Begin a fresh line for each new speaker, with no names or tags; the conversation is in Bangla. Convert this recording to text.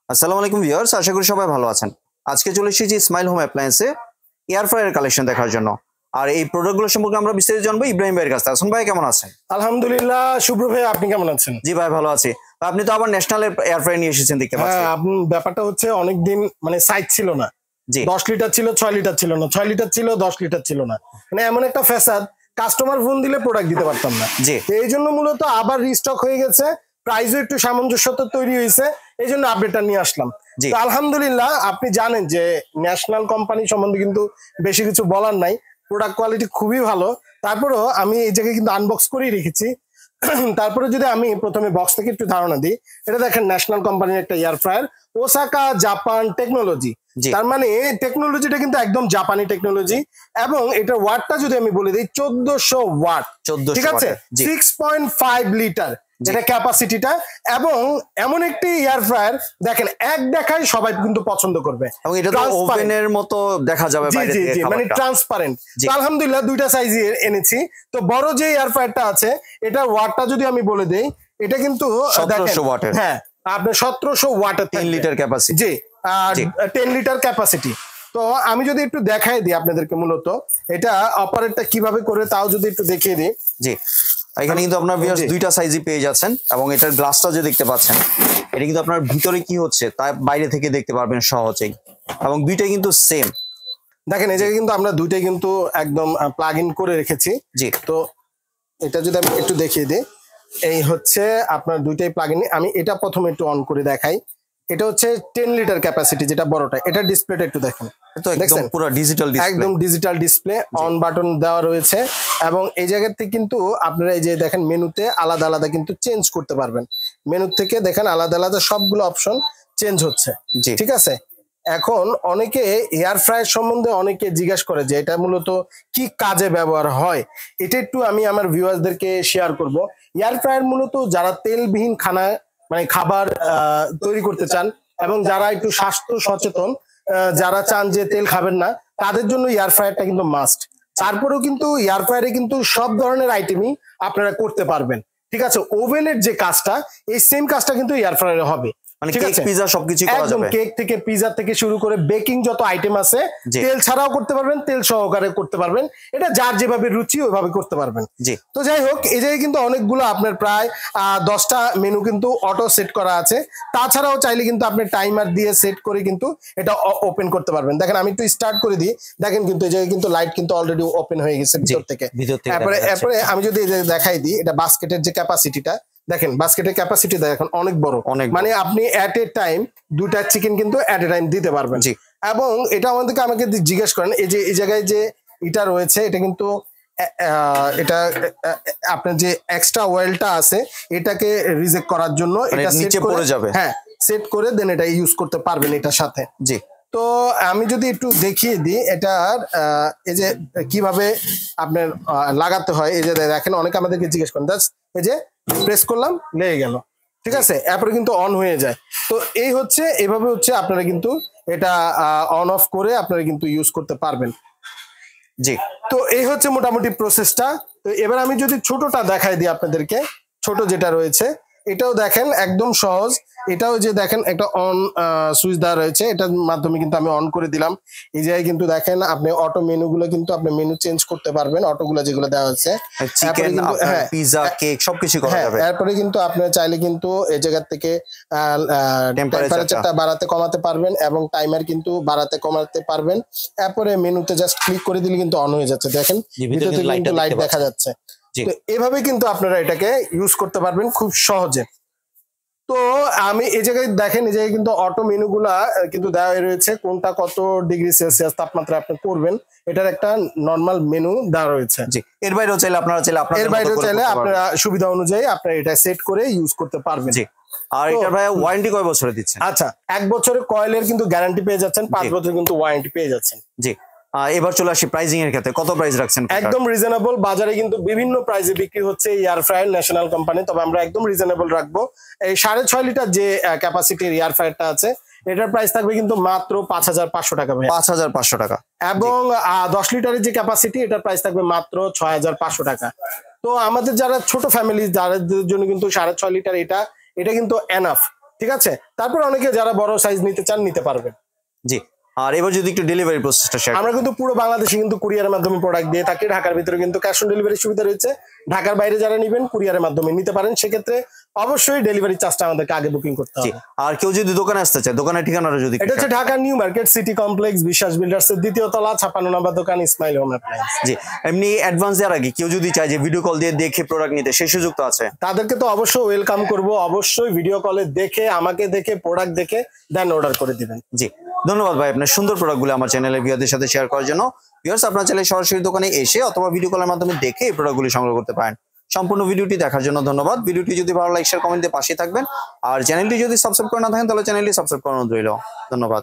আসসালামু আলাইকুম ভিউয়ার্স, আশা করি সবাই ভালো আছেন। আজকে চলে এসেছি স্মাইল হোম অ্যাপ্লায়েন্সে এয়ার ফ্রায়ার কালেকশন দেখার জন্য। আর এই প্রোডাক্টগুলো সম্পর্কে আমরা বিস্তারিত জানবো ইব্রাহিম ভাইয়ের কাছ থেকে। আসুন ভাই, কেমন আছেন?
আলহামদুলিল্লাহ শুভ্র ভাই, আপনি কেমন আছেন?
জি ভাই, ভালো আছি। তো আপনি তো আবার ন্যাশনাল এয়ার ফ্রায়ার নিয়ে এসেছেন দেখতে পাচ্ছি।
হ্যাঁ, ব্যাপারটা হচ্ছে অনেকদিন মানে সাইজ ছিল না।
জি,
10 লিটার ছিল, 6 লিটার ছিল না, 6 লিটার ছিল, 10 লিটার ছিল না। মানে এমন একটা ফ্যাসাদ, কাস্টমার ফোন দিলে প্রোডাক্ট দিতে পারতাম না।
জি,
এই জন্য মূলত আবার রিস্টক হয়ে গেছে, প্রাইসও একটু সামঞ্জস্যতা তৈরি হয়েছে, এই জন্য আপডেটটা নিয়ে আসলাম।
জি।
তো আলহামদুলিল্লাহ, আপনি জানেন যে ন্যাশনাল কোম্পানি সম্বন্ধে কিন্তু বেশি কিছু বলার নাই, প্রোডাক্ট কোয়ালিটি খুবই ভালো। তারপরেও আমি এই জায়গায় কিন্তু আনবক্স করেই রেখেছি। তারপরে যদি আমি প্রথমে বক্স থেকে একটু ধারণা দিই, এটা দেখেন ন্যাশনাল কোম্পানির একটা air fryer, Osaka Japan technology.
জি।
তার মানে টেকনোলজিটা কিন্তু একদম জাপানি টেকনোলজি। এবং এটার ওয়াটটা যদি আমি বলে দিই, 1400 ওয়াট।
1400
ঠিক আছে,
ওয়াটের, জি।
6.5 লিটার যেটা ক্যাপাসিটিটা। এবং এমন একটি এয়ার ফ্রায়ার দেখেন, এক দেখায় সবাই কিন্তু পছন্দ করবে।
এবং এটা তো ওভেনের মতো দেখা যাবে বাইরে
জি
থেকে
জি, মানে
খাবারটা।
ট্রান্সপারেন্ট।
জি।
তো আলহামদুলিল্লাহ দুইটা সাইজে এনেছি। তো বড় যে এয়ার ফ্রায়ারটা আছে, এটা ওয়াটটা যদি আমি বলে দেই, এটা কিন্তু
1700 ওয়াটের।
হ্যাঁ, আপনার 1700 ওয়াটের
10 লিটার ক্যাপাসিটি।
জি, আর
জি।
10 লিটার ক্যাপাসিটি। তো আমি যদি একটু দেখাই দিই আপনাদেরকে, মূলত এটা অপারেটটা কিভাবে করে তাও যদি একটু দেখিয়ে দিই।
জি, এখানে কিন্তু আপনার ভিউয়ার্স
জি।
দুইটা সাইজই পেয়ে যাচ্ছেন। এবং এটার গ্লাসটা যে দেখতে পাচ্ছেন, এটা কিন্তু আপনার ভিতরে কি হচ্ছে তা বাইরে থেকে দেখতে পারবেন সহজেই। এবং দুইটাই কিন্তু সেম।
দেখেন, এই জায়গায় কিন্তু আমরা দুইটাই কিন্তু একদম প্লাগ ইন করে রেখেছি।
জি,
তো এটা যদি আমি একটু দেখিয়ে দিই, এই হচ্ছে আপনার দুইটাই প্লাগ ইন। আমি এটা প্রথমে একটু অন করে দেখাই। এটা হচ্ছে 10 লিটার ক্যাপাসিটি, যেটা বড়টা। এটা ডিসপ্লেটা একটু দেখেন,
তো একদম পুরো ডিজিটাল ডিসপ্লে।
একদম ডিজিটাল ডিসপ্লে, অন বাটন দেওয়া রয়েছে। এবং এই জায়গার থেকে কিন্তু আপনারা এই যে দেখেন, মেনুতে আলাদা আলাদা কিন্তু চেঞ্জ করতে পারবেন। মেনু থেকে দেখেন আলাদা আলাদা সবগুলো অপশন চেঞ্জ হচ্ছে।
জি,
ঠিক আছে। এখন অনেকে এয়ার ফ্রায়ার সম্বন্ধে অনেকে জিজ্ঞাসা করে যে এটা মূলত কি কাজে ব্যবহার হয়। এটা একটু আমি আমার ভিউয়ার্সদেরকে শেয়ার করব। এয়ার ফ্রায়ার মূলত যারা তেলবিহীন খানা মানে খাবার তৈরি করতে চান, এবং যারা একটু স্বাস্থ্য সচেতন, যারা চান যে তেল খাবেন না, তাদের জন্য এয়ার ফ্রায়ারটা কিন্তু মাস্ট। তারপরেও কিন্তু এয়ার ফ্রায়ারে কিন্তু সব ধরনের আইটেমই আপনারা করতে পারবেন। ঠিক আছে, ওভেনের যে কাজটা, এই সেম কাজটা কিন্তু এয়ার ফ্রায়ারে হবে।
মানে
ঠিক
কেক
আছে,
পিজা সবকিছু করা
একদম
যাবে।
কেক থেকে পিজা থেকে শুরু করে বেকিং যত আইটেম আছে,
জি।
তেল ছাড়াও করতে পারবেন, তেল সহকারে করতে পারবেন। এটা যার যেভাবে রুচি ওইভাবে করতে পারবেন।
জি,
তো যাই হোক, এই জায়গায় কিন্তু অনেকগুলো আপনার প্রায় 10টা মেনু কিন্তু অটো সেট করা আছে। তাছাড়াও চাইলে কিন্তু আপনি টাইমার দিয়ে সেট করে কিন্তু এটা ওপেন করতে পারবেন। দেখেন, আমি একটু স্টার্ট করে দিই। দেখেন কিন্তু এই জায়গায় কিন্তু লাইট কিন্তু অলরেডি ওপেন হয়ে গেছে
জি,
ভিতর থেকে।
ভিতর থেকে
এরপরে
দেখা যাচ্ছে।
এরপরে আমি যদি এই জায়গায় দেখাই দিই, এটা বাস্কেটের যে ক্যাপাসিটিটা দেখেন, বাস্কেটের ক্যাপাসিটি দেখেন অনেক বড়।
অনেক
মানে আপনি এট এ টাইম দুটা চিকেন কিন্তু এট এ টাইম দিতে পারবেন।
জি।
এবং এটা আমাকে জিজ্ঞেস করেন, এই যে এই জায়গায় যে এটা রয়েছে, এটা কিন্তু এটা আপনার যে এক্সট্রা অয়েলটা আছে, এটাকে রিজেক্ট করার জন্য
মানে
এটা
নিচে
সেট করে,
পড়ে যাবে।
হ্যাঁ, সেট করে দেন এটা ইউজ করতে পারবেন এটার সাথে।
জি,
তো আমি যদি একটু দেখিয়ে দিই এটার এই যে কিভাবে আপনার লাগাতে হয়। এই যে দেখেন, অনেকে আমাদেরকে জিজ্ঞেস করেন, এই যে প্রেস করলাম, লেগে গেল। ঠিক আছে, এরপরে কিন্তু অন হয়ে যায়। তো এই হচ্ছে, এভাবে হচ্ছে আপনারা কিন্তু এটা অন অফ করে আপনারা কিন্তু ইউজ করতে পারবেন।
জি।
তো এই হচ্ছে মোটামুটি প্রসেসটা। তো এবার আমি যদি ছোটটা দেখাই দিই আপনাদেরকে, ছোট যেটা রয়েছে, এটাও দেখেন একদম সহজ। এটাও যে দেখেন একটা অন সুইচ দেওয়া রয়েছে, এটার মাধ্যমে কিন্তু আমি অন করে দিলাম। এই জায়গায় কিন্তু দেখেন আপনি অটো মেনুগুলো কিন্তু আপনি মেনু চেঞ্জ করতে পারবেন, অটোগুলো যেগুলো দেওয়া হচ্ছে।
চিকেন,
হ্যাঁ,
পিজা, কেক সবকিছু করা
হ্যাঁ,
যাবে।
এরপরে কিন্তু আপনার চাইলে কিন্তু এই জায়গা থেকে টেম্পারেচারটা বাড়াতে কমাতে পারবেন, এবং টাইমার কিন্তু বাড়াতে কমাতে পারবেন। এরপরে মেনুতে জাস্ট ক্লিক করে দিলে কিন্তু অন হয়ে যাচ্ছে। দেখেন ভিতর থেকে কিন্তু লাইট দেখা যাচ্ছে। তো এভাবে কিন্তু আপনারা এটাকে ইউজ করতে পারবেন খুব সহজে। তো আমি এই জায়গায় দেখেন, এই জায়গায় কিন্তু অটো মেনুগুলা কিন্তু দেওয়া রয়েছে, কোনটা কত ডিগ্রি সেলসিয়াস তাপমাত্রা আপনি করবেন, এটার একটা নরমাল মেনু দেওয়া রয়েছে।
জি, এর বাইরেও চাইলে আপনারা
আপনারা সুবিধা অনুযায়ী আপনারা এটা সেট করে ইউজ করতে পারবেন।
জি। আর এটা ভাই ওয়ারেন্টি কয় বছরে দিচ্ছেন?
আচ্ছা, 1 বছরের কয়েলের কিন্তু গ্যারান্টি পেয়ে যাচ্ছেন, 5 বছর কিন্তু ওয়ারেন্টি পেয়ে যাচ্ছেন।
জি। এবার চলে আসি প্রাইজিং এর ক্ষেত্রে, কত প্রাইস রাখছেন?
একদম রিজনেবল। বাজারে কিন্তু বিভিন্ন প্রাইসে বিক্রি হচ্ছে এয়ার ফ্রায়ার ন্যাশনাল কোম্পানি, তবে আমরা একদম রিজনেবল রাখবো। এই 6.5 লিটার যে ক্যাপাসিটির এয়ার ফ্রায়ারটা আছে, এটার প্রাইস থাকবে কিন্তু মাত্র 5,500 টাকা।
5,500 টাকা।
এবং 10 লিটারের যে ক্যাপাসিটি, এটার প্রাইস থাকবে মাত্র 6,500 টাকা। তো আমাদের যারা ছোট ফ্যামিলি, যাদের জন্য কিন্তু 6.5 লিটার এটা কিন্তু এনাফ। ঠিক আছে, তারপর অনেকে যারা বড় সাইজ নিতে চান নিতে পারবেন।
জি, আর এবার যদি একটু ডেলিভারি প্রসেসটা শেয়ার।
আমরা কিন্তু পুরো বাংলাদেশে কিন্তু কুরিয়ারের মাধ্যমে প্রোডাক্ট দিয়ে থাকি। ঢাকার ভিতরে কিন্তু ক্যাশ অন ডেলিভারি সুবিধা রয়েছে। ঢাকার বাইরে যারা নেবেন কুরিয়ারের মাধ্যমে নিতে পারেন, সেক্ষেত্রে অবশ্যই ডেলিভারি চার্জটা আমাদেরকে আগে বুকিং করতে হবে।
আর কেউ যদি দোকানে আসতে চায়, দোকানের ঠিকানাটা যদি।
এটা হচ্ছে Dhaka new market city complex, বিশ্বাস বিল্ডার্স এর 2য় তলা, 56 নম্বর দোকান, ইসমাইল হোম অ্যাপ্লায়েন্স।
জি, এমনি অ্যাডভান্স দেওয়ার আগে কেউ যদি চায় যে ভিডিও কল দিয়ে দেখে প্রোডাক্ট নিতে, সেই সুযোগ তো আছে?
তাদেরকে তো অবশ্যই ওয়েলকাম করব, অবশ্যই ভিডিও কলে দেখে, আমাকে দেখে, প্রোডাক্ট দেখে দেন অর্ডার করে দিবেন।
জি, ধন্যবাদ ভাই আপনার সুন্দর প্রোডাক্টগুলো আমার চ্যানেলের ভিউয়ারদের সাথে শেয়ার করার জন্য। ভিউয়ার্স, আপনার চ্যানেলে সরাসরি দোকানে এসে অথবা ভিডিও কলের মাধ্যমে দেখে এই প্রোডাক্টগুলি সংগ্রহ করতে পারেন। সম্পূর্ণ ভিডিওটি দেখার জন্য ধন্যবাদ। ভিডিওটি যদি ভালো লাগে শেয়ার কমেন্ট দিয়ে পাশে থাকবেন। আর চ্যানেলটি যদি সাবস্ক্রাইব করে না থাকেন তাহলে চ্যানেলটি সাবস্ক্রাইব করানো রইল। ধন্যবাদ।